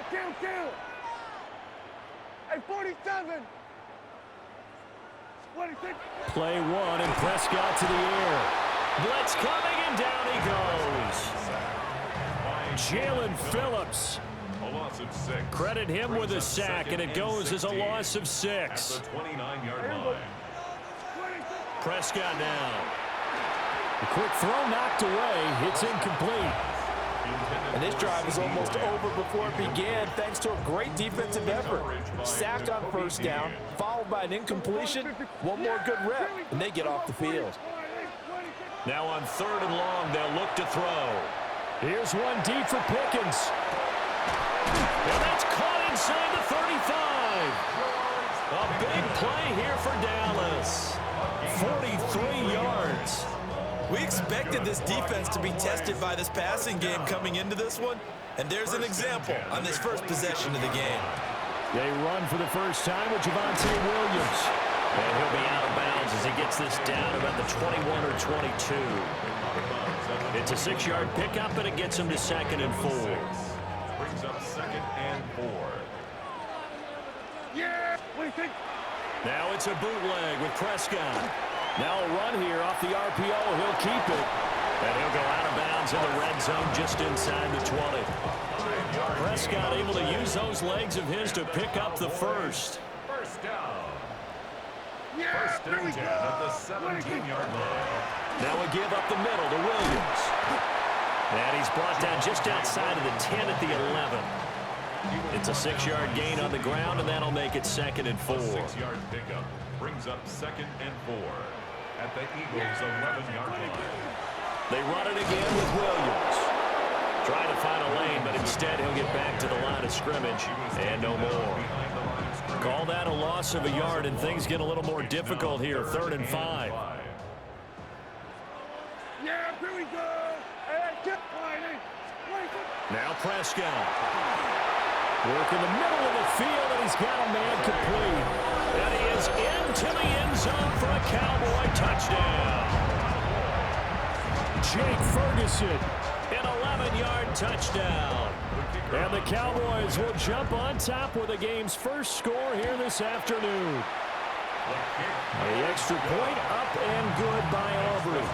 Kill. Hey, 47. 26. Play one, and Prescott to the air. Blitz coming, and down he goes. Jalen Phillips. A loss of 6. Credit him with a sack, and it goes as a loss of 6. At the 29-yard line. Prescott down. A quick throw knocked away. It's incomplete. And this drive is almost over before it began thanks to a great defensive effort. Sacked on first down, followed by an incompletion. One more good rep, and they get off the field. Now on 3rd and long, they'll look to throw. Here's one deep for Pickens. And that's caught inside the 35. A big play here for Dallas. 43 yards. We expected this defense to be tested by this passing game coming into this one, and there's an example on this first possession of the game. They run for the first time with Javonte Williams. And he'll be out of bounds as he gets this down about the 21 or 22. It's a 6-yard pickup, and it gets him to 2nd and 4. Brings up 2nd and 4. Yeah. What do you think? Now it's a bootleg with Prescott. Now a run here off the RPO. He'll keep it. And he'll go out of bounds in the red zone just inside the 20. Prescott able to use those legs of his to pick up the first. First down. Yeah. First and 10 at the 17-yard line. Now a give up the middle to Williams. And he's brought down just outside of the 10 at the 11. It's a 6-yard gain on the ground, and that'll make it 2nd and 4. A 6-yard pickup brings up 2nd and 4 at the Eagles' 11-yard line. They run it again with Williams. Trying to find a lane, but instead he'll get back to the line of scrimmage, and no more. Call that a loss of a yard, and things get a little more difficult here. 3rd and 5. Yeah, here we go. Hey, get Whitey. Now Prescott. Work in the middle of the field, and he's got a man complete. And he is into the end zone for a Cowboy touchdown. Jake Ferguson, an 11-yard touchdown. And the Cowboys will jump on top with the game's first score here this afternoon. The extra point up and good by Aubrey.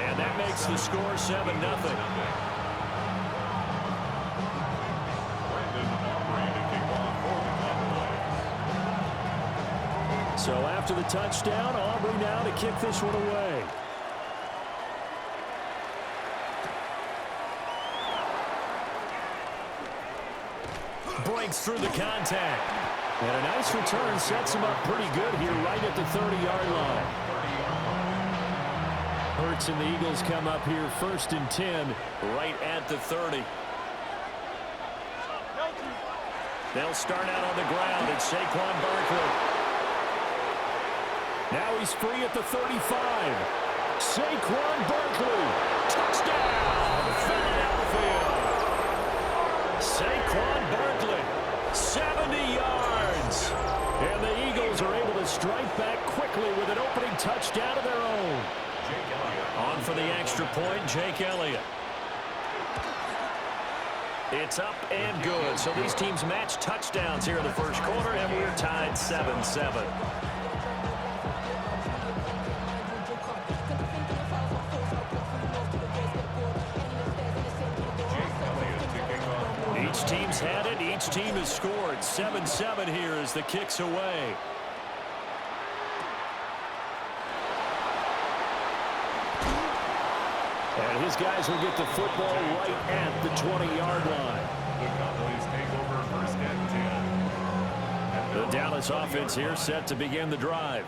And that makes the score 7-0. So after the touchdown, Aubrey now to kick this one away. Breaks through the contact. And a nice return sets him up pretty good here right at the 30-yard line. Hurts and the Eagles come up here 1st and 10 right at the 30. They'll start out on the ground. It's Saquon Barkley. Now he's free at the 35. Saquon Barkley. Touchdown, Philadelphia. Saquon Barkley, 70 yards. And the Eagles are able to strike back quickly with an opening touchdown of their own. On for the extra point, Jake Elliott. It's up and good. So these teams match touchdowns here in the first quarter, and we're tied 7-7. Each team's had it. Each team has scored. 7-7 here as the kick's away. And his guys will get the football right at the 20-yard line. The Cowboys take over 1st and 10. The Dallas offense here set to begin the drive.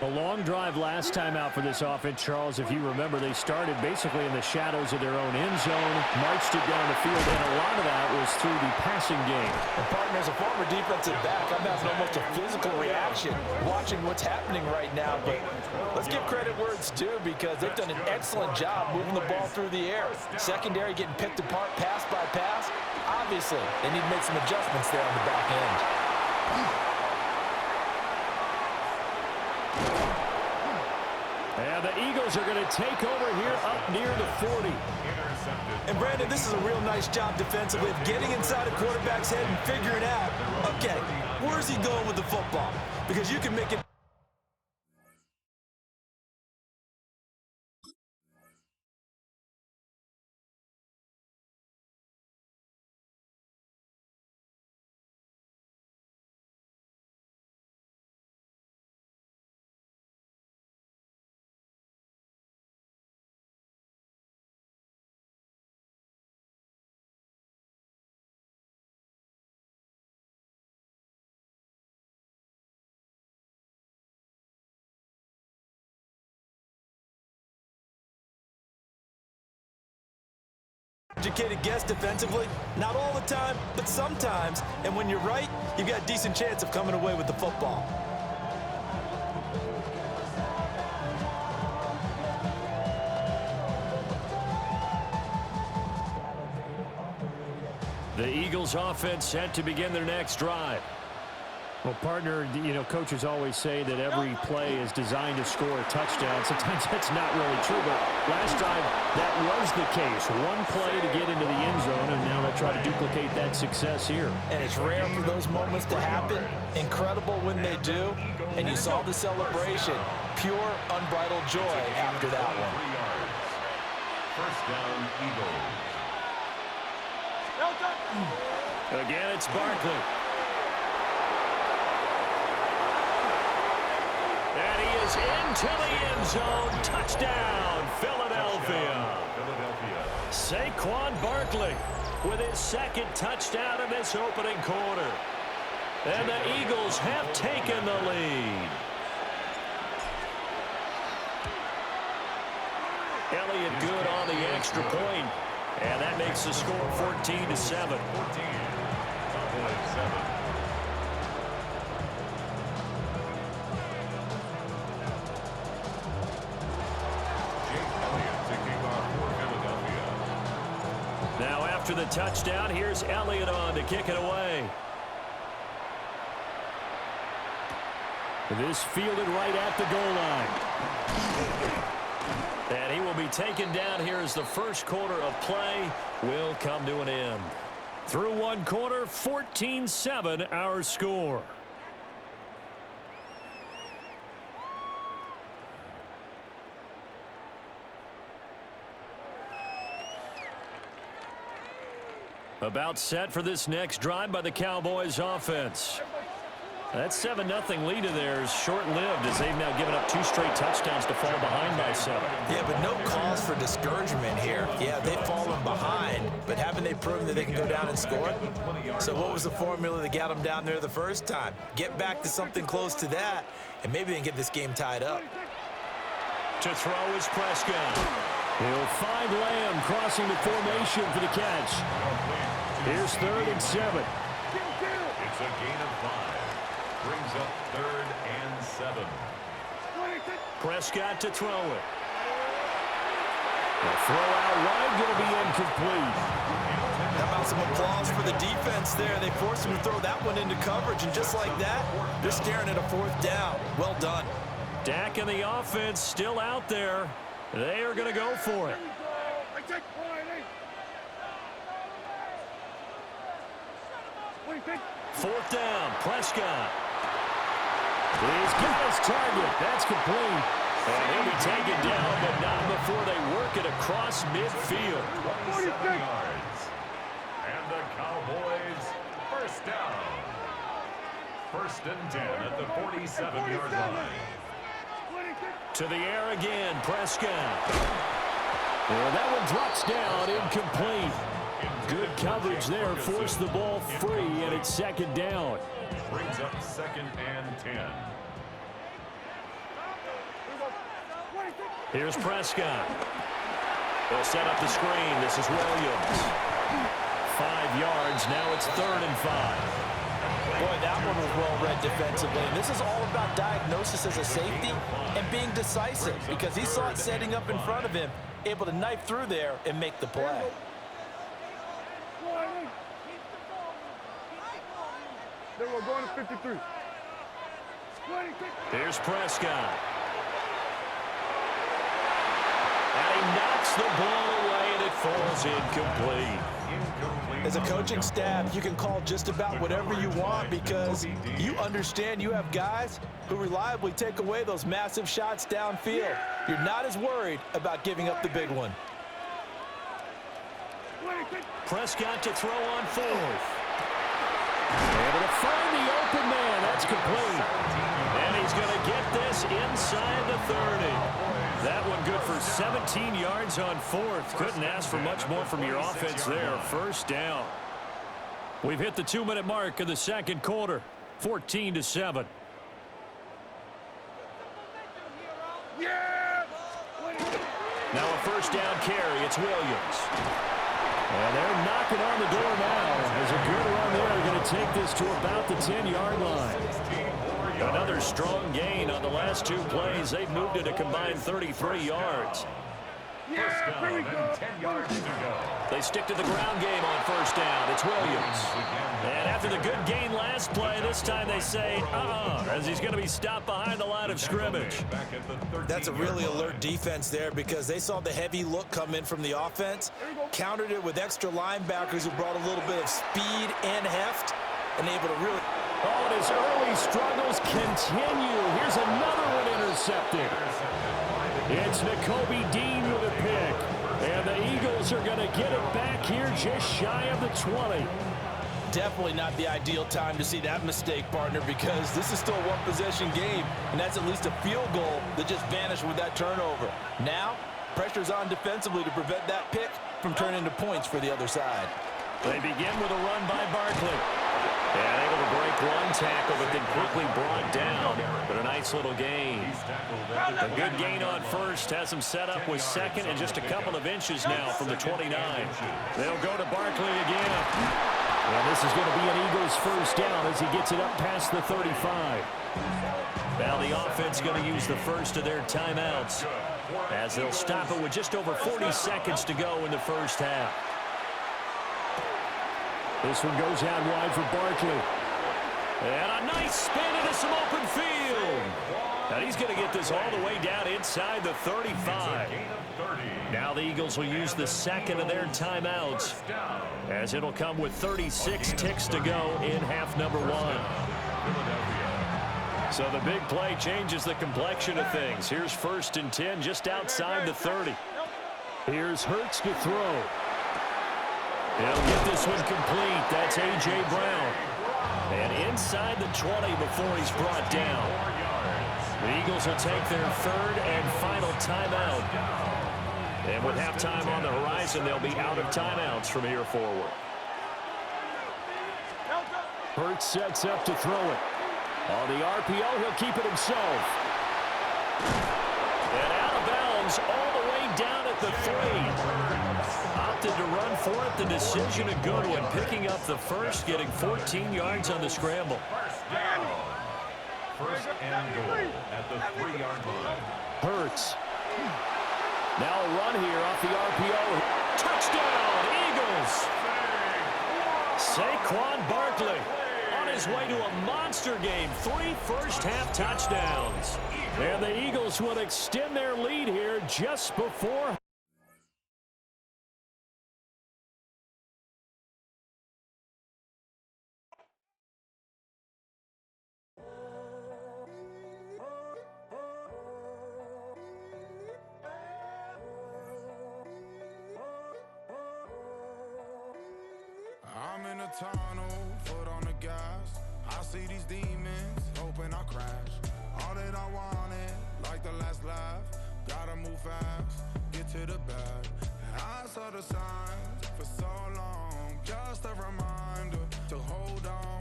A long drive last time out for this offense, Charles. If you remember, they started basically in the shadows of their own end zone, marched it down the field, and a lot of that was through the passing game. And partner, as a former defensive back, I'm having almost a physical reaction watching what's happening right now. But let's give credit where it's due, because they've done an excellent job moving the ball through the air. Secondary getting picked apart pass by pass. Obviously, they need to make some adjustments there on the back end. And the Eagles are going to take over here up near the 40. And, Brandon, this is a real nice job defensively of getting inside a quarterback's head and figuring out, okay, where's he going with the football? Because you can make it. Educated guess defensively, not all the time, but sometimes. And when you're right, you've got a decent chance of coming away with the football. The Eagles offense set to begin their next drive. Well, partner, you know, coaches always say that every play is designed to score a touchdown. Sometimes that's not really true, but last time that was the case. One play to get into the end zone, and now they'll try to duplicate that success here. And it's rare for those moments to happen. Incredible when they do. And you saw the celebration. Pure, unbridled joy after that one. First down, Eagles. Again, it's Barkley. And he is into the end zone. Touchdown, Philadelphia. Saquon Barkley with his second touchdown in this opening quarter. And the Eagles have taken the lead. Elliott good on the extra point. And that makes the score 14-7. 14. Cowboys 7. Now after the touchdown, here's Elliott on to kick it away. This fielded right at the goal line. And he will be taken down here as the first quarter of play will come to an end. Through one quarter, 14-7 our score. About set for this next drive by the Cowboys offense. That 7-0 lead of theirs short-lived as they've now given up 2 straight touchdowns to fall behind by 7. Yeah, but no cause for discouragement here. Yeah, they've fallen behind, but haven't they proven that they can go down and score? So what was the formula that got them down there the first time? Get back to something close to that, and maybe they can get this game tied up. To throw is Prescott. He'll find Lamb crossing the formation for the catch. Here's 3rd and 7. It's a gain of 5. Brings up 3rd and 7. Prescott to throw it. The throw out wide going to be incomplete. How about some applause for the defense there? They forced him to throw that one into coverage, and just like that, they're staring at a 4th down. Well done. Dak and the offense still out there. They are going to go for it. 4th down, Prescott. He's got his target. That's complete. And he'll be taken down, but not before they work it across midfield. 47 yards. And the Cowboys first down. 1st and 10 at the 47-yard line. To the air again, Prescott. Well, that one drops down, incomplete. Good coverage there, forced the ball free, and it's 2nd down. Brings up 2nd and 10. Here's Prescott. They'll set up the screen. This is Williams. 5 yards. Now it's 3rd and 5. Boy, that one was well-read defensively. And this is all about diagnosis as a safety and being decisive because he saw it setting up in front of him, able to knife through there and make the play. Then we're going to 53. Here's Prescott. And he knocks the ball away, and it falls incomplete. As a coaching staff, you can call just about whatever you want because you understand you have guys who reliably take away those massive shots downfield. You're not as worried about giving up the big one. Prescott to throw on fourth. Able to find the open man. That's complete. And he's going to get this inside the 30. That one good for 17 yards on fourth. Couldn't ask for much more from your offense there. First down. We've hit the 2-minute mark of the second quarter. 14-7. Now a first down carry. It's Williams. And they're knocking on the door now. As a good run there, going to take this to about the 10-yard line. Another strong gain on the last two plays. They've moved it a combined 33 yards. First down and 10 yards to go. They stick to the ground game on first down. It's Williams. And after the good gain last play, this time they say, as he's going to be stopped behind the line of scrimmage. That's a really alert defense there because they saw the heavy look come in from the offense, countered it with extra linebackers who brought a little bit of speed and heft, and able to really... Oh, and his early struggles continue. Here's another one intercepted. It's Nakobe Dean with a pick. And the Eagles are going to get it back here just shy of the 20. Definitely not the ideal time to see that mistake, partner, because this is still a one-possession game, and that's at least a field goal that just vanished with that turnover. Now, pressure's on defensively to prevent that pick from turning into points for the other side. They begin with a run by Barkley. And able to break one tackle, but then quickly brought down. But a nice little gain. A good gain on first has him set up with second and just a couple of inches now from the 29. They'll go to Barkley again. And this is going to be an Eagles first down as he gets it up past the 35. Now the offense going to use the first of their timeouts as they'll stop it with just over 40 seconds to go in the first half. This one goes out wide for Barkley. And a nice spin into some open field. And he's going to get this all the way down inside the 35. Now the Eagles will use the second of their timeouts as it'll come with 36 ticks to go in half number one. So the big play changes the complexion of things. Here's 1st and 10 just outside the 30. Here's Hurts to throw. He'll get this one complete. That's A.J. Brown. And inside the 20 before he's brought down. The Eagles will take their third and final timeout. And with halftime on the horizon, they'll be out of timeouts from here forward. Hurts sets up to throw it. On the RPO, he'll keep it himself. And out of bounds all the way down at the 3. Opted to run for it. The decision a good one. Picking up the first, getting 14 yards on the scramble. First and goal at the 3-yard line. Hurts. Now a run here off the RPO. Touchdown, Eagles. Saquon Barkley on his way to a monster game. 3 first-half touchdowns. And the Eagles will extend their lead here just before. I'm in a tunnel, foot on the gas. I see these demons, hoping I crash. All that I wanted, like the last laugh. Gotta move fast, get to the bag. I saw the signs for so long. Just a reminder to hold on.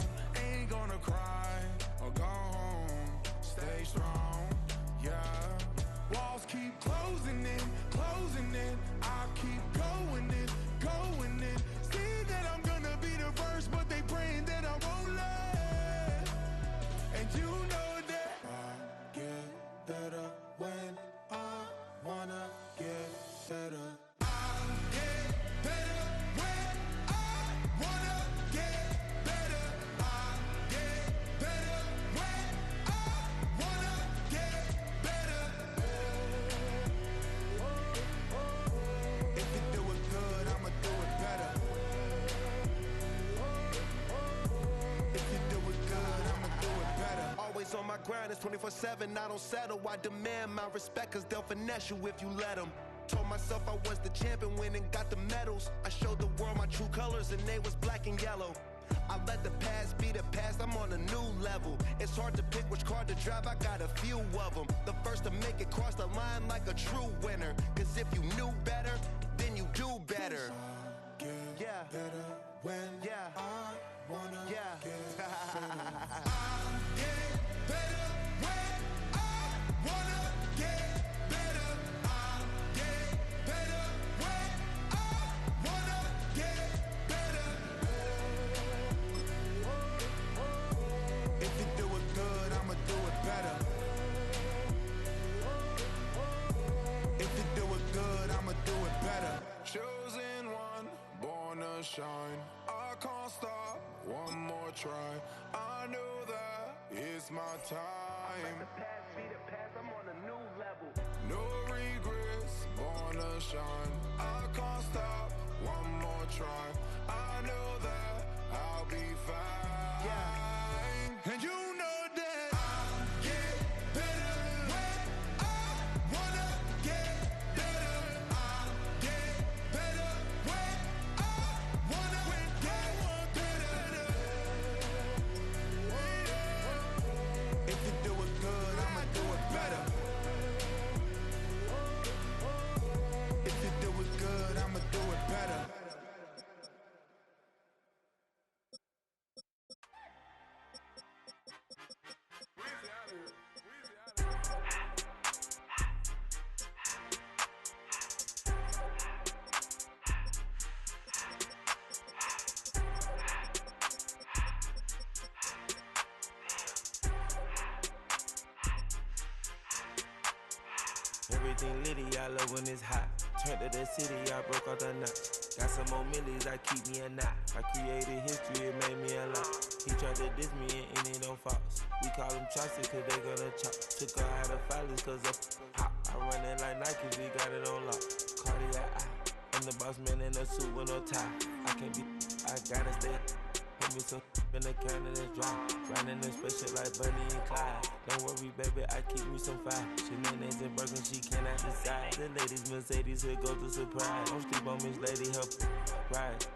Ain't gonna cry or go home. Stay strong, yeah. Walls keep closing in, closing in. I keep going in, going in. See that I'm gonna be the first, but they praying that I won't let. And you know that I get better when I wanna get better. I get better when I grind, it's 24/7. I don't settle. I demand my respect, cause they'll finesse you if you let them. Told myself I was the champion, went and got the medals. I showed the world my true colors, and they was black and yellow. I let the past be the past, I'm on a new level. It's hard to pick which car to drive, I got a few of them. The first to make it cross the line like a true winner. Cause if you knew better, then you do better. Yeah. Better when I wanna get better. I get better when I wanna get better. I get better when I wanna get better. If you do it good, I'ma do it better. If you do it good, I'ma do it better. Chosen one, born to shine. I can't stop, one more try. I know that it's my time. Let the past be the past, I'm on a new level. No regrets, born to shine. I can't stop, one more try. I know that I'll be fine. Yeah. And you know that I'll get better when I wanna get better. I'll get better when I wanna get better. If you do it good, I'ma do it better. If you do it good, I'ma do it better. Everything litty, I love when it's hot. Turned to the city, I broke all the nuts. Got some more millies, I keep me a knot. I created history, it made me a lot. He tried to diss me and it don't false. We call them chopsticks cause they gonna chop. Took her out of filers cause of hop. I run it like Nike, we got it on lock. Cardiac eye. I'm the boss man in a suit with no tie. I can't be, I gotta stay. Put me some in the can of this dry. Riding in special like Bunny and Clyde. Don't worry, baby, I keep me some fire. Shenanigans and Birkin, she cannot decide. The ladies Mercedes, here goes the surprise. Don't sleep on Miss Lady, help ride.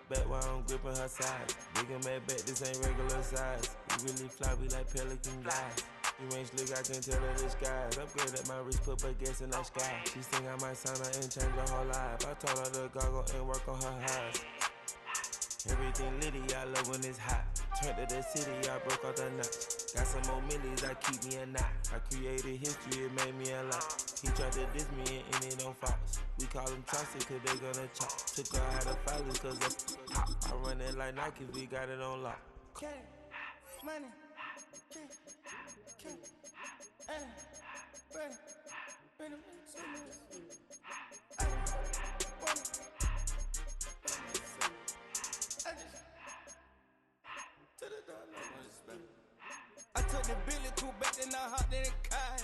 Bet while I'm gripping her side. Big and mad bet, this ain't regular size. We really fly, we like Pelican guys. You ain't slick, I can tell her the skies. Upgrade at my wrist, put baguettes in the sky. She think I might sign her and change her whole life. I told her to goggle and work on her highs. Everything litty, I love when it's hot. Turned to the city, I broke all the nuts. Got some more millies, I keep me a knot. I created history, it made me a lot. He tried to diss me and it don't false. We call them chopsticks cause they gonna chop. Took her out of filers cause of hop. I run it like Nike, we got it on lock. Cash, money, cash, bread, I took the Billy cool back, then I hopped in the car.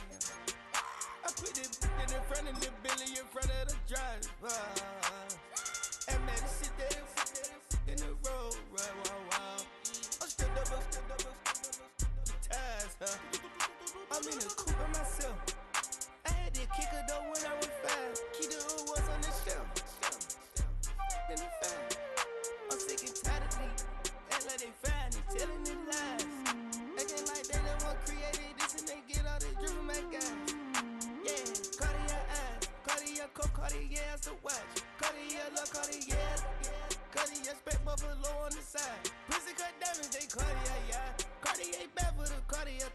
I put the in front of the Billy in front of the driver. And man, sit there in the road, right, wow. I'm still double, ties, huh? I'm in the coupe by myself. I had to kick her though when I was 5. Keep the old was on the shelf. Then the 5. I'm sick and tired of me. Act like they find it, telling the lies. Acting like they the one created this and they get all this drip from my guys. Yeah, Cartier eyes, Cartier coat, Cartier ass to watch. Cartier look, Cartier, Cartier spec buffalo on the side. Pussy cut diamonds, they Cartier, yeah. Cartier bad for the Cartier.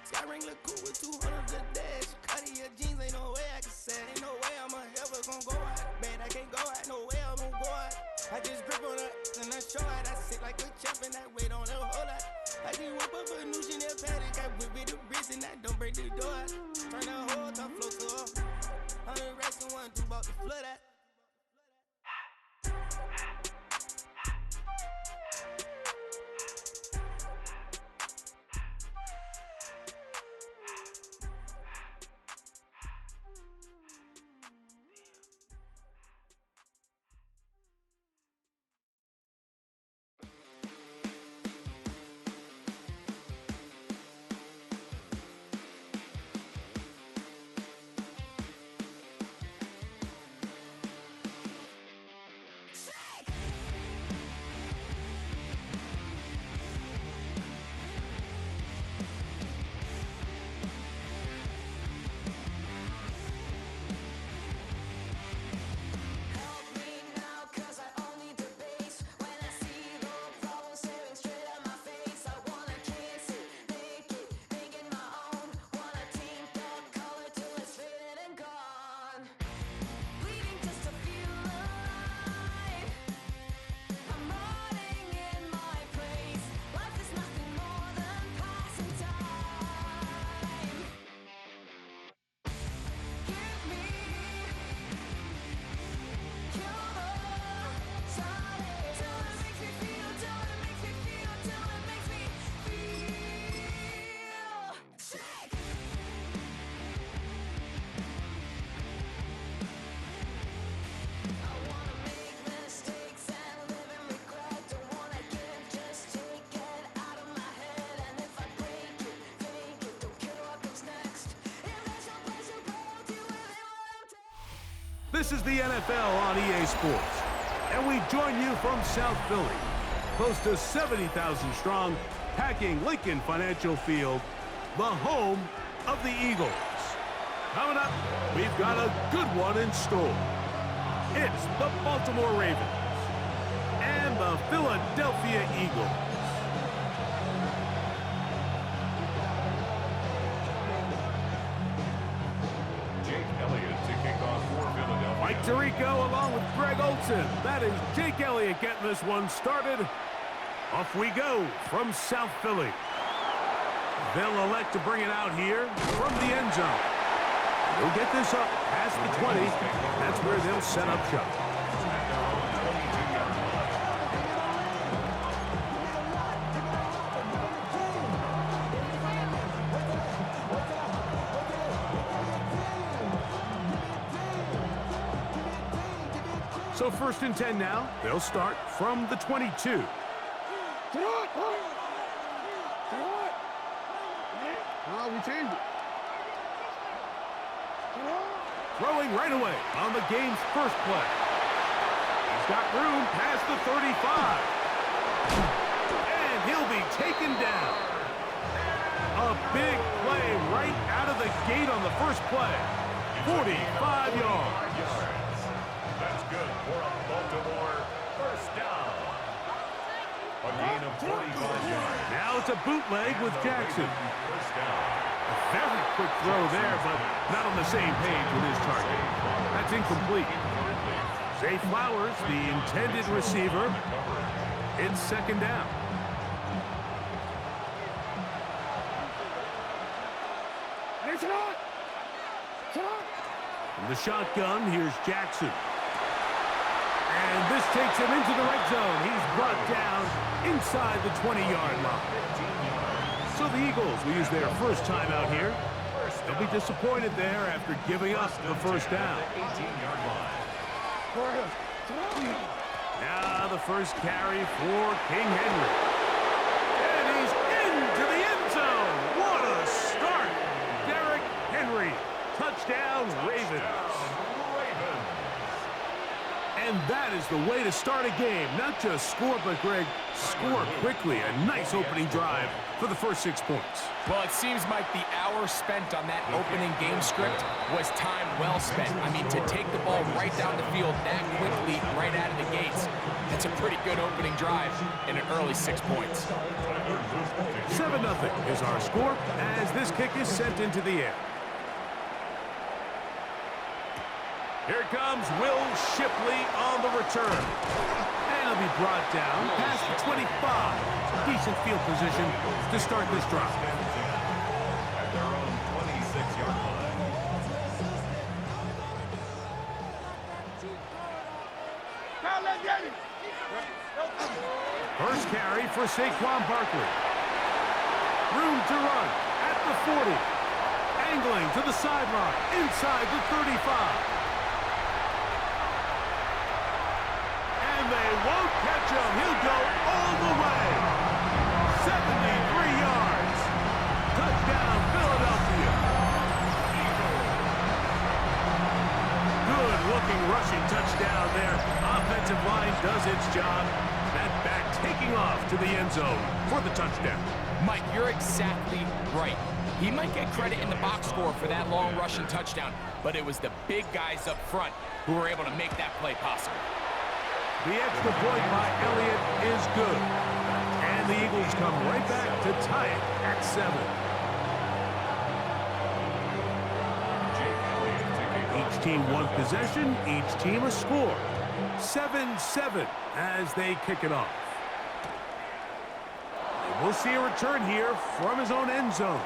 Sky ring look cool with 200 the dash. Cartier jeans, ain't no way I can say. Ain't no way I'm ever gonna go out. Man, I can't go out, no way I'm gonna go out. I just grip on her and I show out. I sit like a champ and I wait on her whole lot. I just whip up a new Chanel paddock. I whip with the wrist and I don't break the door out. Turn the whole top float to her. 100 racks and 1, 2 bought the flood out. This is the NFL on EA Sports, and we join you from South Philly, close to 70,000 strong, packing Lincoln Financial Field, the home of the Eagles. Coming up, we've got a good one in store. It's the Baltimore Ravens and the Philadelphia Eagles. Mike Tirico along with Greg Olson. That is Jake Elliott getting this one started. Off we go from South Philly. They'll elect to bring it out here from the end zone. They'll get this up past the 20. That's where they'll set up shop. So 1st and 10 now. They'll start from the 22. We changed it. Throwing right away on the game's first play. He's got room past the 35. And he'll be taken down. A big play right out of the gate on the first play. 45 yards. That's good for a Baltimore first down. A gain of 45 yards. Now it's a bootleg with Jackson. First down. A very quick throw there, but not on the same page with his target. That's incomplete. Zay Flowers, the intended receiver. It's 2nd down. From the shotgun, here's Jackson. And this takes him into the red zone. He's brought down inside the 20-yard line. So the Eagles will use their first time out here. They'll be disappointed there after giving up the first down. Now the first carry for King Henry. And he's into the end zone. What a start. Derrick Henry. Touchdown, Ravens. And that is the way to start a game. Not just score, but, Greg, score quickly. A nice opening drive for the first 6 points. Well, it seems like the hour spent on that opening game script was time well spent. I mean, to take the ball right down the field that quickly, right out of the gates, that's a pretty good opening drive in an early 6 points. 7-0 is our score as this kick is sent into the air. Here comes Will Shipley on the return. And he'll be brought down past the 25. Decent field position to start this drive. At their own 26-yard line. First carry for Saquon Barkley. Room to run at the 40. Angling to the sideline inside the 35. They won't catch him. He'll go all the way. 73 yards. Touchdown, Philadelphia. Good-looking rushing touchdown there. Offensive line does its job. That back taking off to the end zone for the touchdown. Mike, you're exactly right. He might get credit in the box score for that long rushing touchdown, but it was the big guys up front who were able to make that play possible. The extra point by Elliott is good. And the Eagles come right back to tie it at 7. Each team one possession, each team a score. 7-7 as they kick it off. And we'll see a return here from his own end zone.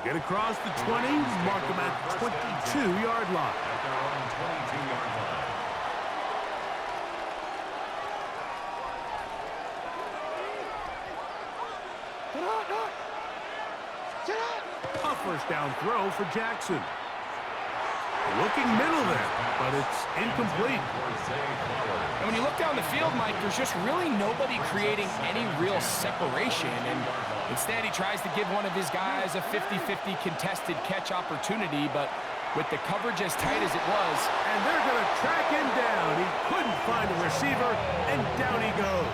He'll get across the 20, mark him at the 22-yard line. At their own 22-yard line. A first down throw for Jackson. Looking middle there, but it's incomplete. And when you look down the field, Mike, there's just really nobody creating any real separation. And instead, he tries to give one of his guys a 50-50 contested catch opportunity. But With the coverage as tight as it was. And they're going to track him down. He couldn't find a receiver, and down he goes.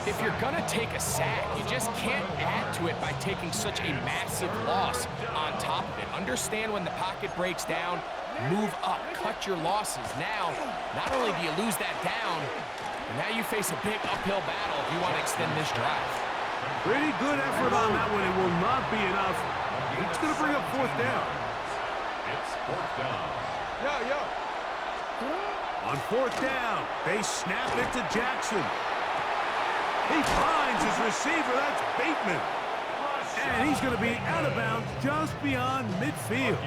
If you're going to take a sack, you just can't add to it by taking such a massive loss on top of it. Understand when the pocket breaks down, move up, cut your losses. Now, not only do you lose that down, but now you face a big uphill battle if you want to extend this drive. Pretty good effort on that one. It will not be enough. It's going to bring up fourth down. It's fourth down. On fourth down, they snap it to Jackson. He finds his receiver. That's Bateman. And he's going to be out of bounds just beyond midfield.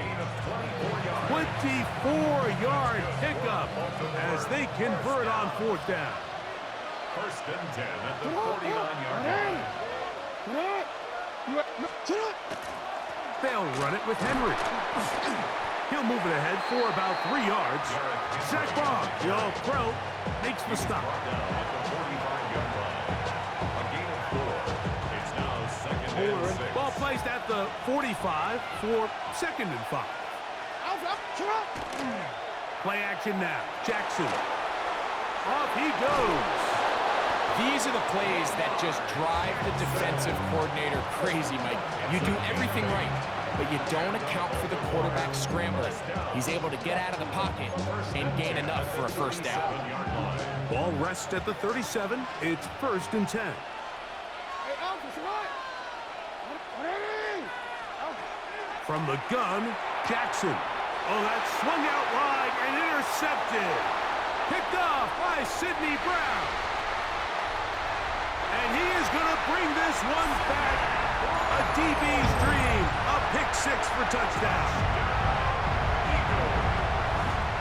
24-yard pickup as they convert on fourth down. First and 10 at the 49-yard line. They'll run it with Henry. He'll move it ahead for about 3 yards. Zach Bond, the all-pro, makes the stop. Ball placed at the 45 for 2nd and 5. Play action now. Jackson. Off he goes. These are the plays that just drive the defensive coordinator crazy, Mike. You do everything right, but you don't account for the quarterback scramble. He's able to get out of the pocket and gain enough for a first down. Ball rests at the 37. It's 1st and 10. From the gun, Jackson. Oh, that swung out wide and intercepted. Picked off by Sidney Brown. And he is going to bring this one back. A DB's dream. A pick 6 for touchdown.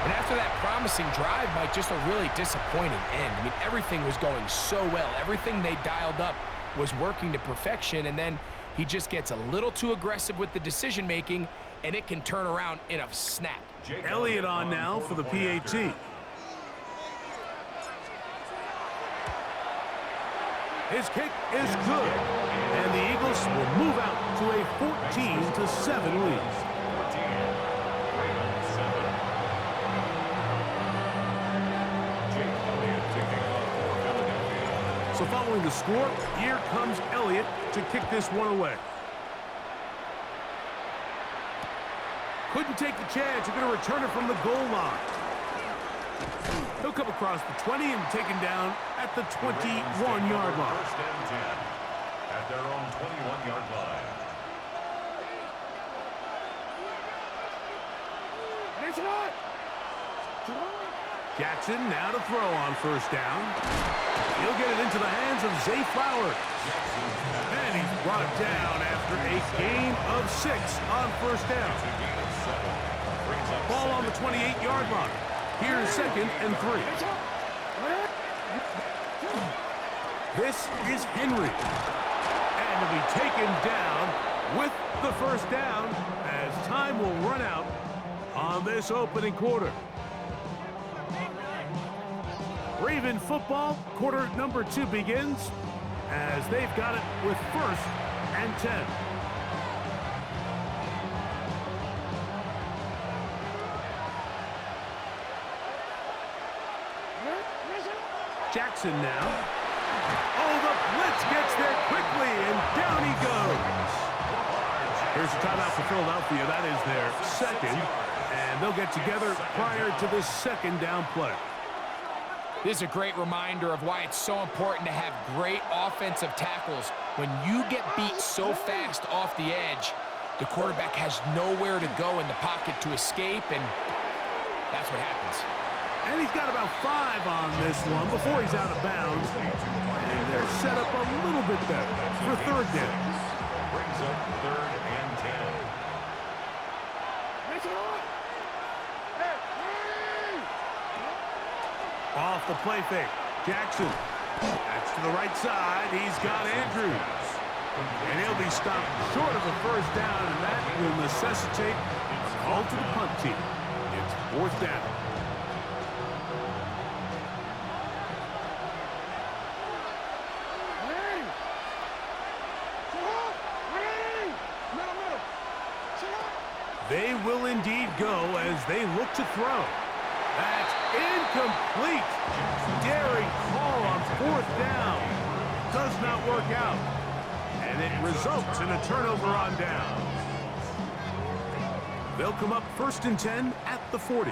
And after that promising drive, Mike, just a really disappointing end. I mean, everything was going so well. Everything they dialed up was working to perfection, and then he just gets a little too aggressive with the decision-making, and it can turn around in a snap. Elliott on now for the PAT. His kick is good, and the Eagles will move out to a 14-7 lead. So following the score, here comes Elliott to kick this one away. Couldn't take the chance. You're going to return it from the goal line. He'll come across the 20 and taken down at the 21-yard line. First and 10 at their own 21-yard line. Jackson now to throw on first down. He'll get it into the hands of Zay Flowers. And he's brought down after a gain of 6 on first down. Ball on the 28-yard line. Here's 2nd and 3. This is Henry. And he'll be taken down with the first down as time will run out on this opening quarter. Raven football, quarter number 2 begins as they've got it with 1st and 10. Jackson now. Oh, the blitz gets there quickly, and down he goes. Here's a timeout for Philadelphia. That is their 2nd, and they'll get together prior to this 2nd down play. This is a great reminder of why it's so important to have great offensive tackles. When you get beat so fast off the edge, the quarterback has nowhere to go in the pocket to escape, and that's what happens. And he's got about 5 on this one before he's out of bounds. And they're set up a little bit better for 3rd down. Brings up 3rd and 10. Off the play fake. Jackson. That's to the right side. He's got Andrews. And he'll be stopped short of a first down, and that will necessitate a call to the punt team. It's 4th down. They will indeed go as they look to throw. That's incomplete. Daring call on 4th down. Does not work out. And it results in a turnover on down. They'll come up 1st and 10 at the 40.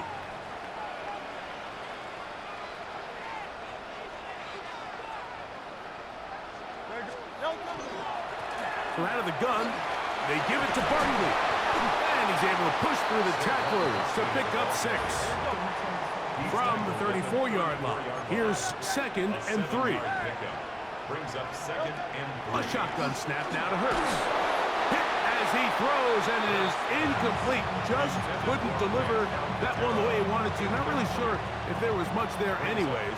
From out of the gun, they give it to Barkley. And he's able to push through the tacklers to pick up 6. From the 34-yard line, here's 2nd and 3. Brings up 2nd and 3. A shotgun snap now to Hurts. Hit as he throws, and it is incomplete. Just couldn't deliver that one the way he wanted to. Not really sure if there was much there anyways.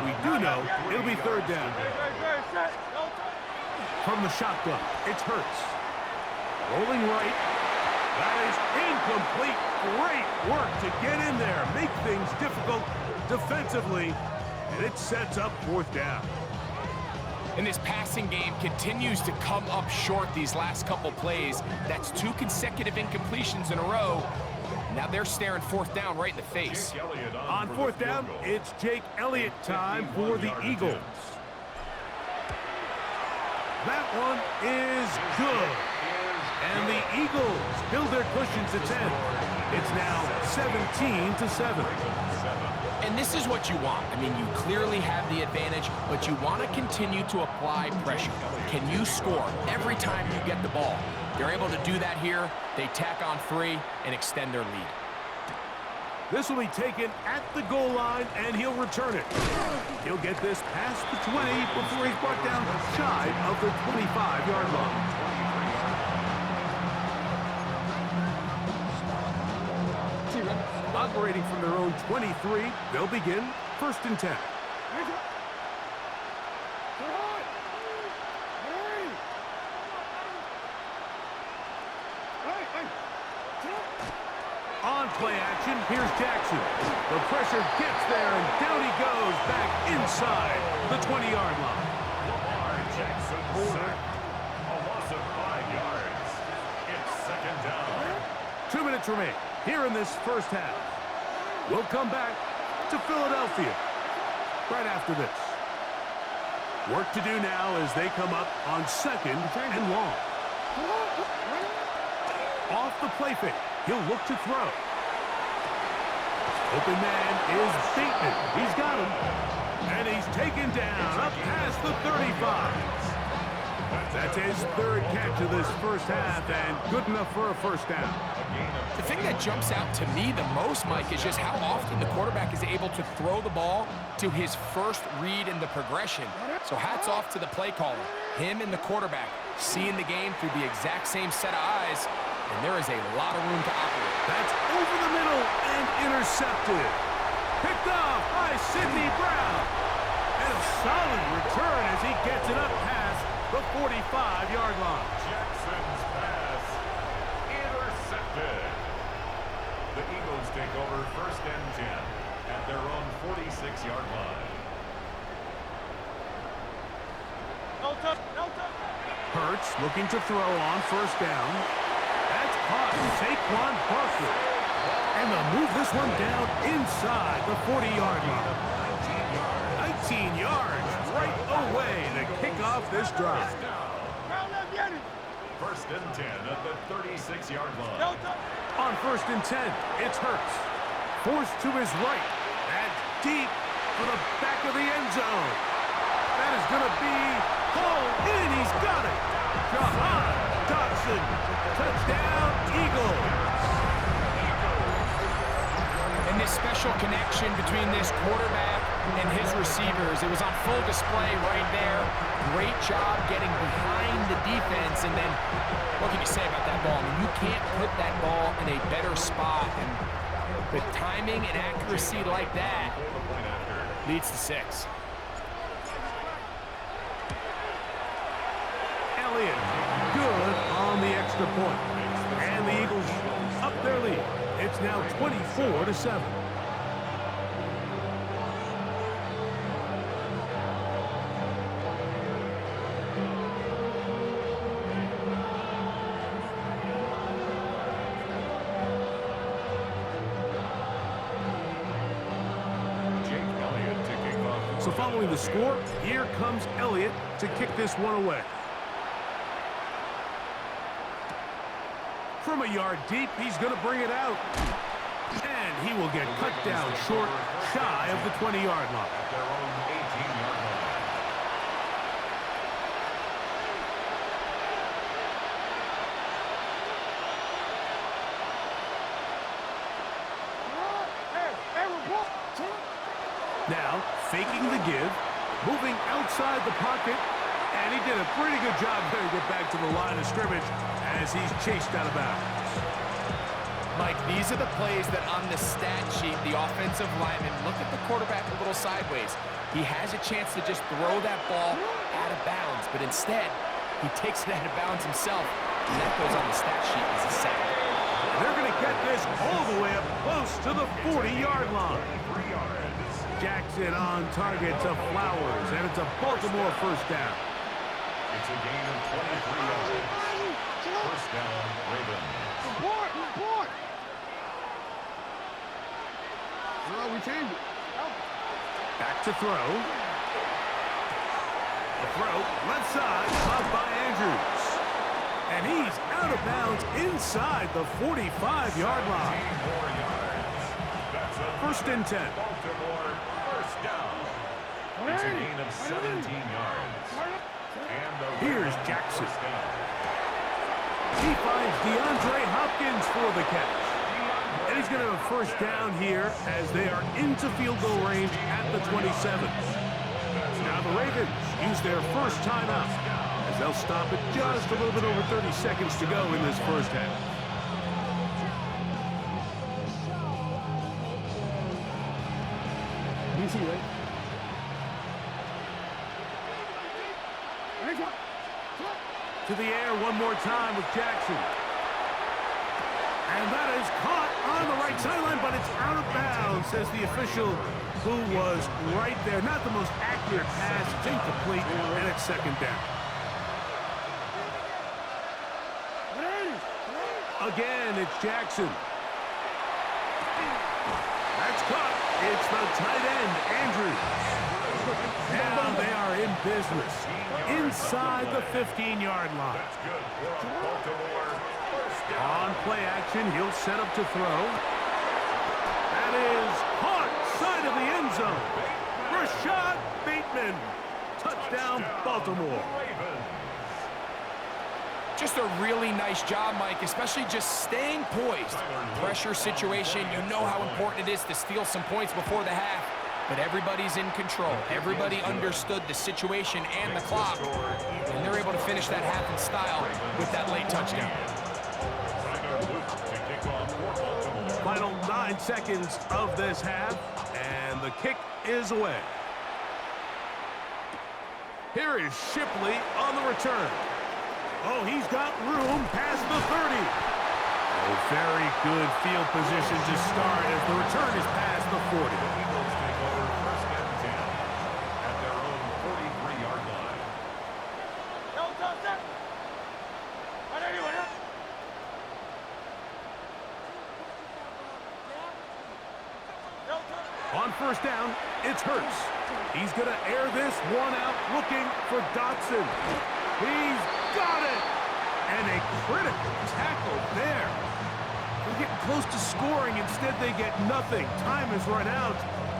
We do know it'll be 3rd down. From the shotgun, it's Hurts. Rolling right. That is incomplete. Great work to get in there, make things difficult defensively, and it sets up 4th down. And this passing game continues to come up short these last couple plays. That's 2 consecutive incompletions in a row. Now they're staring 4th down right in the face. On 4th down, it's Jake Elliott time for the Eagles. That one is good. And the Eagles build their cushion to 10. It's now 17-7. And this is what you want. I mean, you clearly have the advantage, but you want to continue to apply pressure. Can you score every time you get the ball? They're able to do that here. They tack on 3 and extend their lead. This will be taken at the goal line, and he'll return it. He'll get this past the 20 before he's brought down shy of the 25-yard line. Operating from their own 23, they'll begin 1st and 10. On play action, here's Jackson. The pressure gets there, and down he goes back inside the 20-yard line. Jackson sack. A loss of 5 yards. It's 2nd down. 2 minutes remain here in this first half. We'll come back to Philadelphia right after this. Work to do now as they come up on 2nd and long. Off the play fake. He'll look to throw. Open man is Bateman. He's got him. And he's taken down up past the 35. That's his 3rd catch of this first half, and good enough for a 1st down. The thing that jumps out to me the most, Mike, is just how often the quarterback is able to throw the ball to his first read in the progression. So hats off to the play caller. Him and the quarterback seeing the game through the exact same set of eyes, and there is a lot of room to operate. That's over the middle and intercepted. Picked off by Sidney Brown. And a solid return as he gets it up past the 45-yard line. Jackson's pass intercepted. The Eagles take over 1st and 10 at their own 46-yard line. Hurts looking to throw on 1st down. That's caught. Saquon Barkley. And they'll move this one down inside the 40-yard line. 19 yards right away to kick off this drive. 1st and 10 at the 36-yard line. On 1st and 10, it's Hurts. Forced to his right. That's deep for the back of the end zone. That is going to be pulled in. He's got it. Jahan Dotson. Touchdown, Eagles. And this special connection between this quarterback and his receivers, it was on full display right there. Great job getting behind the defense, and then what can you say about that ball? I mean, you can't put that ball in a better spot, and with timing and accuracy like that, leads to 6. Elliott, good on the extra point. And the Eagles up their lead. It's now 24-7. Following the score, here comes Elliott to kick this one away. From a yard deep, he's going to bring it out. And he will get cut down short, shy of the 20-yard line. At their own 18-yard line. Now, faking the give, moving outside the pocket, and he did a pretty good job there to get back to the line of scrimmage as he's chased out of bounds. Mike, these are the plays that on the stat sheet, the offensive lineman look at the quarterback a little sideways. He has a chance to just throw that ball out of bounds, but instead, he takes it out of bounds himself, and that goes on the stat sheet as a sack. They're going to get this all the way up close to the 40-yard line. Jackson on target to Flowers, and it's a Baltimore first down. It's a gain of 23 yards. First down, Ravens. Report! No, we changed it. Back to throw. The throw, left side, caught by Andrews. And he's out of bounds inside the 45-yard line. 10 more yards. That's a First and 10. Baltimore first down. It's a gain of 17 yards. And the Here's Ravens Jackson. first down. He finds DeAndre Hopkins for the catch. And he's going to have a first down here as they are into field goal range at the 27. Now the Ravens use their first timeout as they'll stop it just a little bit over 30 seconds to go in this first half. DC, right? To the air one more time with Jackson. And that is caught on the right sideline, but it's out of bounds, says the official who was right there. Not the most accurate pass. It's incomplete, and it's second down. Again, it's Jackson. That's caught. It's the tight end, Andrews. Now they are in business inside the 15-yard line. That's good for Baltimore first down. On play action, he'll set up to throw. That is caught side of the end zone. Rashad Bateman. Touchdown, Baltimore. Just a really nice job, Mike, especially just staying poised. Pressure situation, you know how important it is to steal some points before the half, but everybody's in control. Everybody understood the situation and the clock, and they're able to finish that half in style with that late touchdown. Final 9 seconds of this half, and the kick is away. Here is Shipley on the return. Oh, he's got room past the 30. Oh, very good field position to start as the return is past the 40. The Eagles take over first and 10 at their own 43-yard line. On first down, it's Hurts. He's going to air this one out, looking for Dotson. He's got it! And a critical tackle there. They're getting close to scoring. Instead, they get nothing. Time has run out.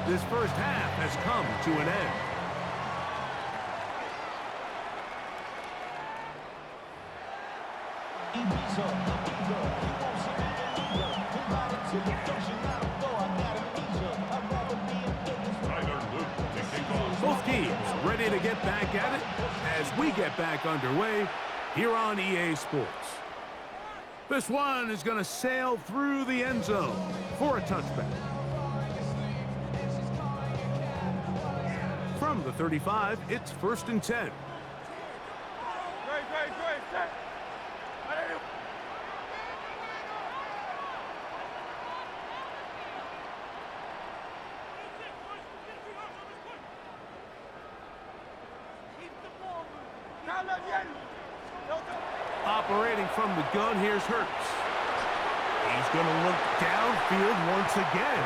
This first half has come to an end. Both teams ready to get back at it as we get back underway here on EA Sports. This one is going to sail through the end zone for a touchback. From the 35, it's first and 10. Operating from the gun, here's Hurts. He's going to look downfield once again.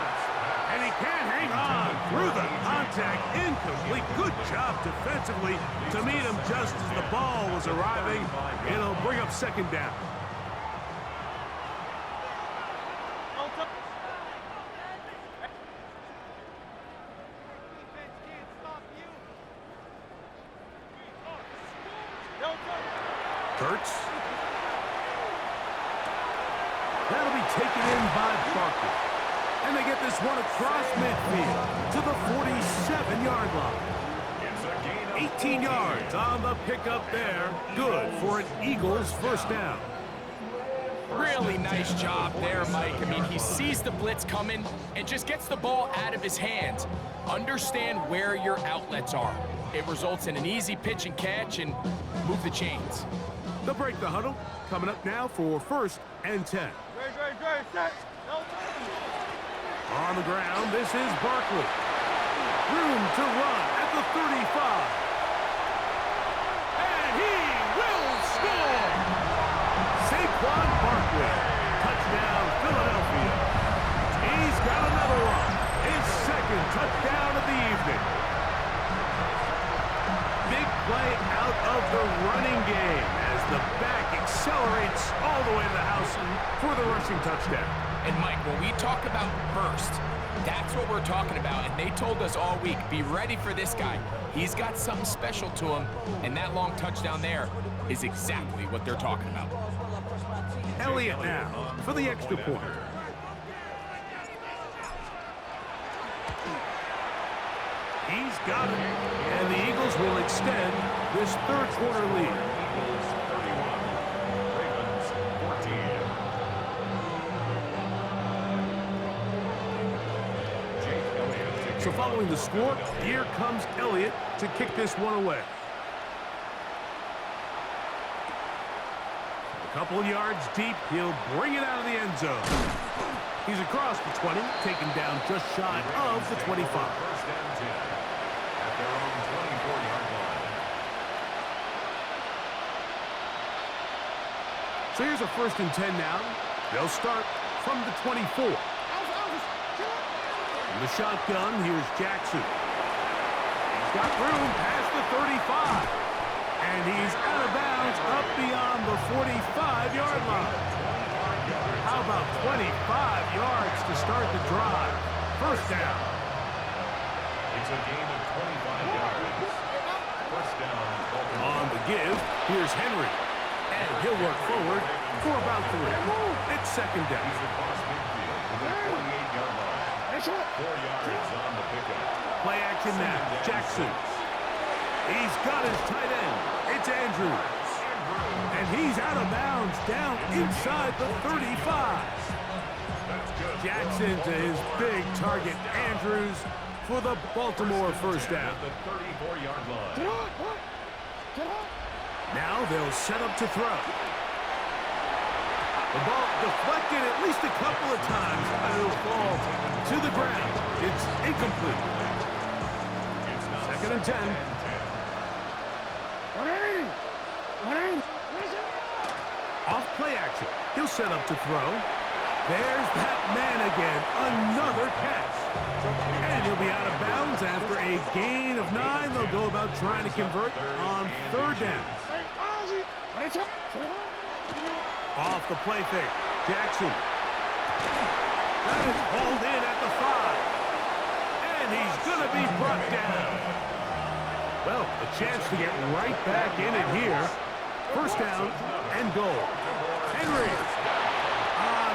And And he can't hang on through the contact. Incomplete. Good job defensively to meet him just as the ball was arriving. It'll bring up second down. Hurts. That'll be taken in by Barkley. And they get this one across midfield to the 47-yard line. 18 yards on the pickup there. Good for an Eagles first down. Really nice job there, Mike. I mean, he sees the blitz coming and just gets the ball out of his hands. Understand where your outlets are. It results in an easy pitch and catch and move the chains. They'll break the huddle. Coming up now for 1st and 10. On the ground, this is Barkley. Room to run at the 35. And he will score! Saquon Barkley. Touchdown, Philadelphia. He's got another one. His second touchdown of the evening. Big play out of the running game as the back accelerates all the way to the house for the rushing touchdown. And Mike, when we talk about burst, that's what we're talking about. And they told us all week, be ready for this guy. He's got something special to him, and that long touchdown there is exactly what they're talking about. Elliott now for the extra point. He's got it. And the Eagles will extend this third quarter lead. So following the score, here comes Elliott to kick this one away. A couple of yards deep, he'll bring it out of the end zone. He's across the 20, taken down just shy of the 25. First and 10 at their own 24-yard line. So here's a 1st and 10 now. They'll start from the 24. In the shotgun, here's Jackson. He's got room past the 35. And he's out of bounds up beyond the 45-yard line. How about 25 yards to start the drive? First down. It's a gain of 25 yards. First down. On the give, here's Henry. And he'll work forward for about 3. It's second down. He's across midfield to the 48-yard line. 4 yards on the pickup. Play action now. Jackson. He's got his tight end. It's Andrews. And he's out of bounds down inside the 35. Jackson to his big target, Andrews, for the Baltimore first down. The 34-yard line. Now they'll set up to throw. The ball deflected at least a couple of times, and it'll fall to the ground. It's incomplete. 2nd and 10. Off play action. He'll set up to throw. There's that man again. Another catch. And he'll be out of bounds after a gain of 9. They'll go about trying to convert on 3rd down. Off the play fake. Jackson. That is hauled in at the 5. And he's going to be brought down. Well, a chance to get right back in it here. First down and goal. Henry.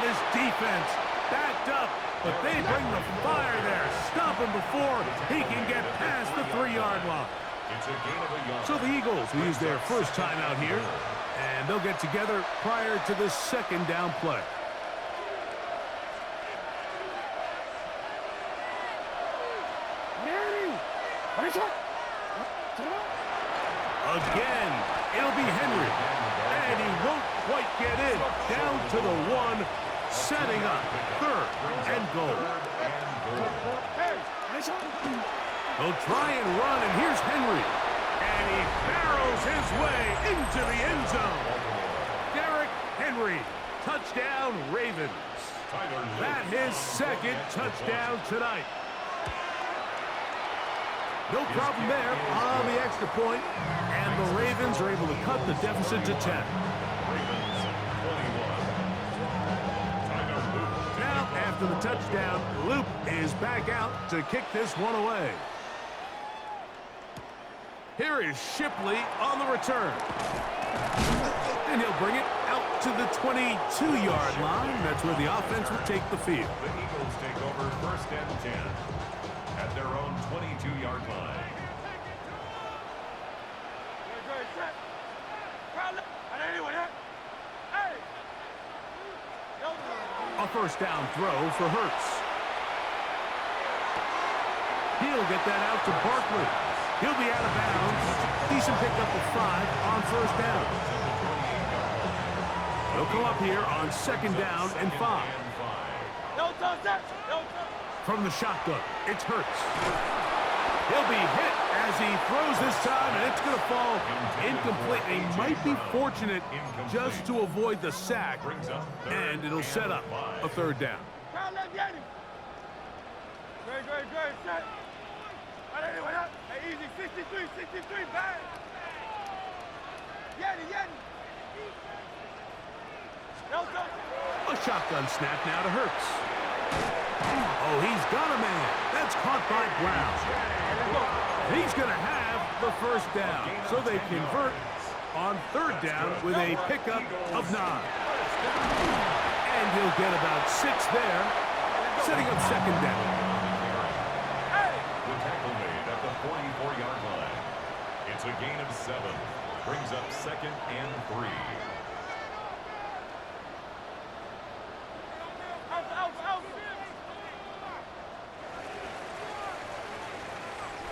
This defense backed up, but they bring the fire there. Stop him before he can get past the 3-yard line. It's a gain of a yard. So the Eagles will use their first time out here, and they'll get together prior to the 2nd down play. Again, it'll be Henry, and he won't quite get in. Down to the 1, setting up 3rd and goal. They'll try and run, and here's Henry. And he barrels his way into the end zone. Derrick Henry, touchdown Ravens. That his second touchdown tonight. No problem there on the extra point, and the Ravens are able to cut the deficit to 10. Now, after the touchdown, Loop is back out to kick this one away. Here is Shipley on the return. And he'll bring it out to the 22-yard line. That's where the offense will take the field. The Eagles take over 1st and 10 at their own 22-yard line. A first down throw for Hurts. He'll get that out to Barkley. He'll be out of bounds. Decent pickup of 5 on first down. He'll come up here on 2nd down and 5. From the shotgun, it's Hurts. He'll be hit as he throws this time, and it's going to fall incomplete. He might be fortunate just to avoid the sack, and it'll set up a 3rd down. Easy, 63, back. A shotgun snap now to Hurts. Oh, he's got a man. That's caught by Brown. He's going to have the 1st down, so they convert on 3rd down with a pickup of 9. And he'll get about 6 there, setting up 2nd down. The tackle made at the 44-yard line. It's a gain of 7. Brings up 2nd and 3.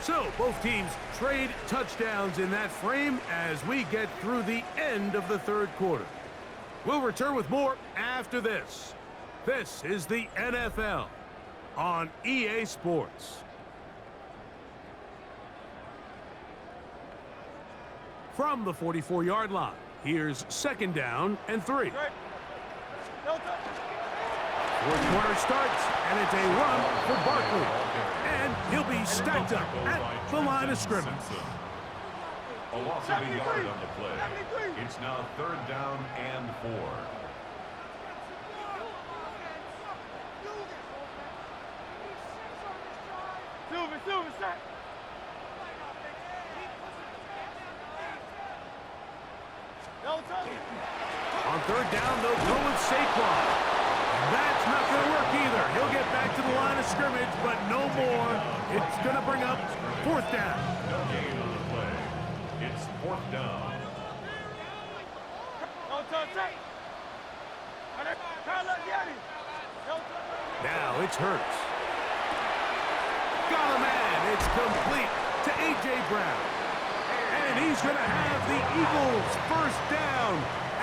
So both teams trade touchdowns in that frame as we get through the end of the 3rd quarter. We'll return with more after this. This is the NFL on EA Sports. From the 44-yard line, here's 2nd down and 3. 4th quarter starts, and it's a run for Barkley. And he'll be stacked up at the line of scrimmage. A loss of a yard on the play. It's now 3rd down and 4. On 3rd down, they'll go with Saquon. That's not going to work either. He'll get back to the line of scrimmage, but no more. It's going to bring up 4th down. No gain on the play. It's 4th down. Now it's Hurts. Got a man. It's complete to A.J. Brown. And he's going to have the Eagles 1st down.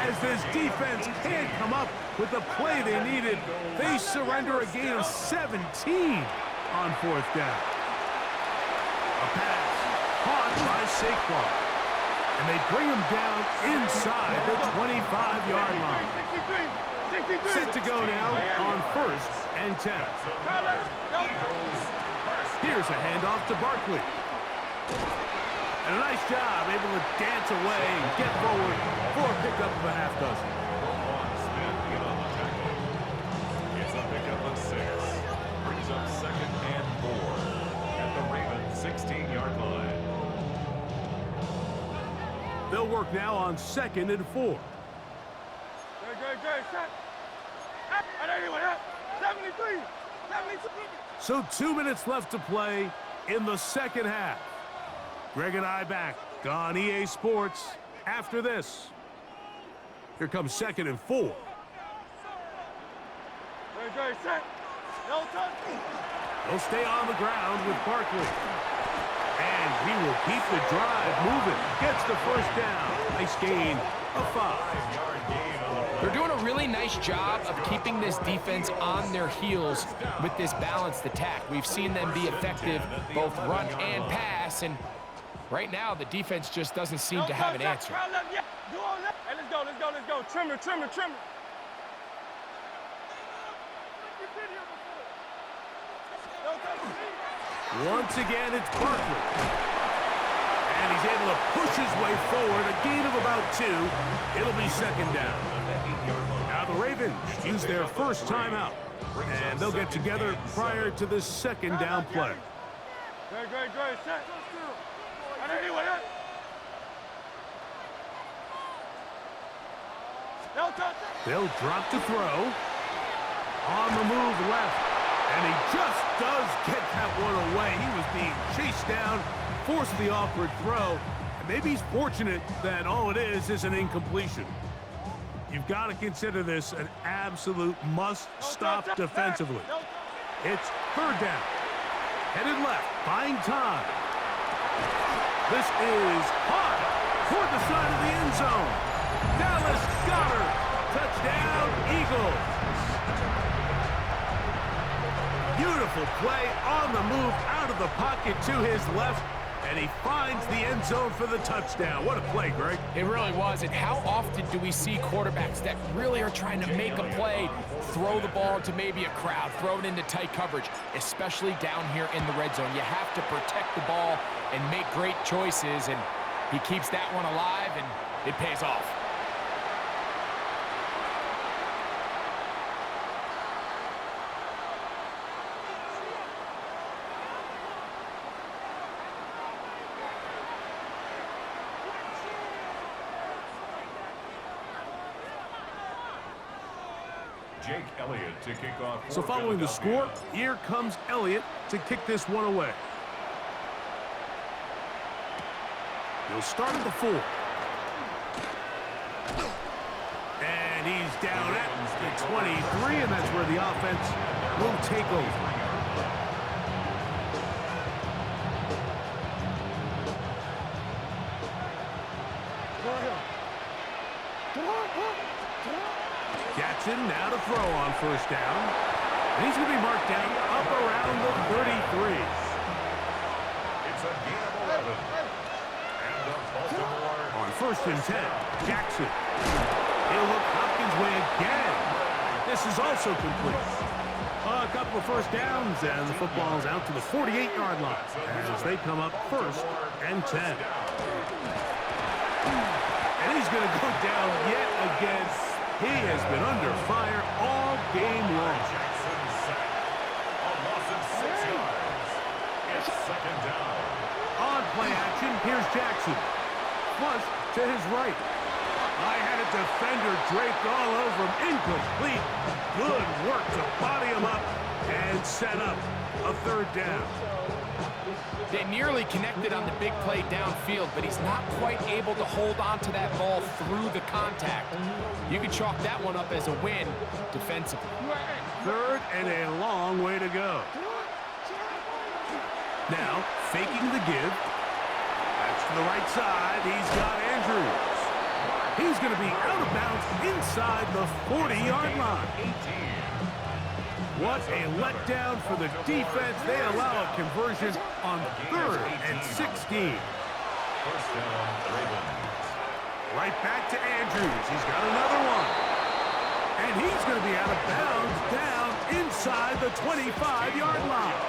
As this defense can't come up with the play they needed, they surrender a gain of 17 on 4th down. A pass caught by Saquon. And they bring him down inside the 25-yard line. Set to go now on 1st and 10. Here's a handoff to Barkley. And a nice job, able to dance away and get forward for a pickup of a half dozen. It's a pickup of 6. Brings up 2nd and 4 at the Ravens 16-yard line. They'll work now on 2nd and 4. So 2 minutes left to play in the 2nd half. Greg and I back on EA Sports after this. Here comes 2nd and 4. He'll stay on the ground with Barkley. And he will keep the drive moving. Gets the 1st down. Nice gain of 5. They're doing a really nice job of keeping this defense on their heels with this balanced attack. We've seen them be effective both run and pass, and right now the defense just doesn't seem to have an answer. Hey, let's go. Trimmer. Once again, it's Barkley. And he's able to push his way forward, a gain of about 2. It'll be second down. Now the Ravens use their first timeout, and they'll get together prior to this second down play. Great. Set. They'll drop to throw. On the move left. And he just does get that one away. He was being chased down, forced the awkward throw. And maybe he's fortunate that all it is an incompletion. You've got to consider this an absolute must-stop defensively. It's third down. Headed left, buying time. This is hot toward the side of the end zone. Dallas Goedert, touchdown, Eagles. Beautiful play on the move out of the pocket to his left, and he finds the end zone for the touchdown. What a play, Greg. It really was. And how often do we see quarterbacks that really are trying to make a play, throw the ball to maybe a crowd, throw it into tight coverage, especially down here in the red zone? You have to protect the ball and make great choices, and he keeps that one alive, and it pays off. Jake Elliott to kick off. So following the score, here comes Elliott to kick this one away. He'll start at the 4. And he's down at the 23, and that's where the offense will take over. Jackson now to throw on first down. And he's going to be marked down up around the 33. It's a gain of 11. And the Baltimore On first and 10, Jackson. He'll look Hopkins' way again. This is also complete. A couple of first downs, and the football's out to the 48-yard line as they come up first and 10. And he's going to go down yet again. He has been under fire all game long. Jackson sack. A loss of 6 yards. It's second down. On play action, here's Jackson. Flush to his right. I had a defender draped all over him. Incomplete. Good work to body him up and set up a third down. They nearly connected on the big play downfield, but he's not quite able to hold on to that ball through the contact. You can chalk that one up as a win defensively. Third and a long way to go. Now, faking the give. That's to the right side. He's got Andrews. He's going to be out of bounds inside the 40-yard line. What a letdown for the defense. They allow a conversion on third and 16. First down, Ravens. Right back to Andrews. He's got another one. And he's going to be out of bounds down inside the 25-yard line.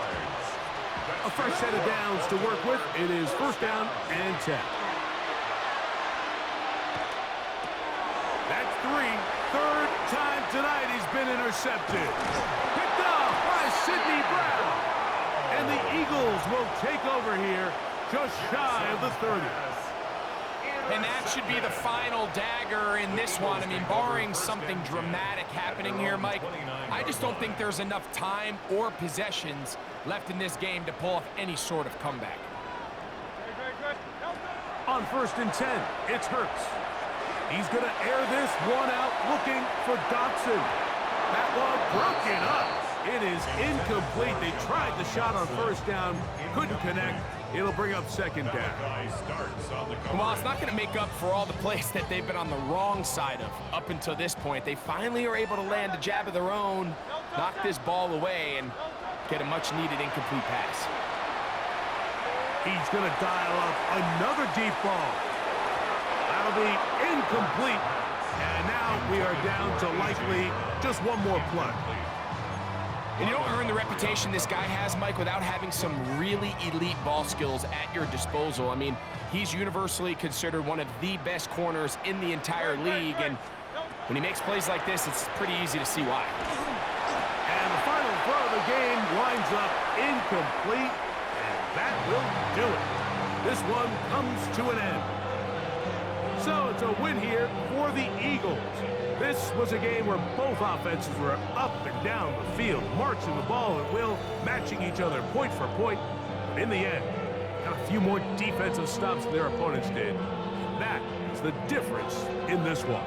A fresh set of downs to work with. It is first down and 10. That's 3. Third time tonight he's been intercepted. Picked off by Sidney Brown. And the Eagles will take over here just shy of the 30. And that should be the final dagger in this one. I mean, barring something dramatic happening here, Mike, I just don't think there's enough time or possessions left in this game to pull off any sort of comeback. On first and 10, it's Hurts. He's going to air this one out looking for Dotson. That ball broken up. It is incomplete. They tried the shot on first down, couldn't connect. It'll bring up second down. Well, it's not going to make up for all the plays that they've been on the wrong side of up until this point. They finally are able to land a jab of their own, knock this ball away, and get a much-needed incomplete pass. He's going to dial up another deep ball. That'll be incomplete. And now we are down to likely just one more play. And you don't earn the reputation this guy has, Mike, without having some really elite ball skills at your disposal. I mean, he's universally considered one of the best corners in the entire league, and when he makes plays like this, it's pretty easy to see why. And the final throw of the game winds up incomplete, and that will do it. This one comes to an end. So it's a win here for the Eagles. This was a game where both offenses were up and down the field, marching the ball at will, matching each other point for point. But in the end, got a few more defensive stops than their opponents did. That is the difference in this one.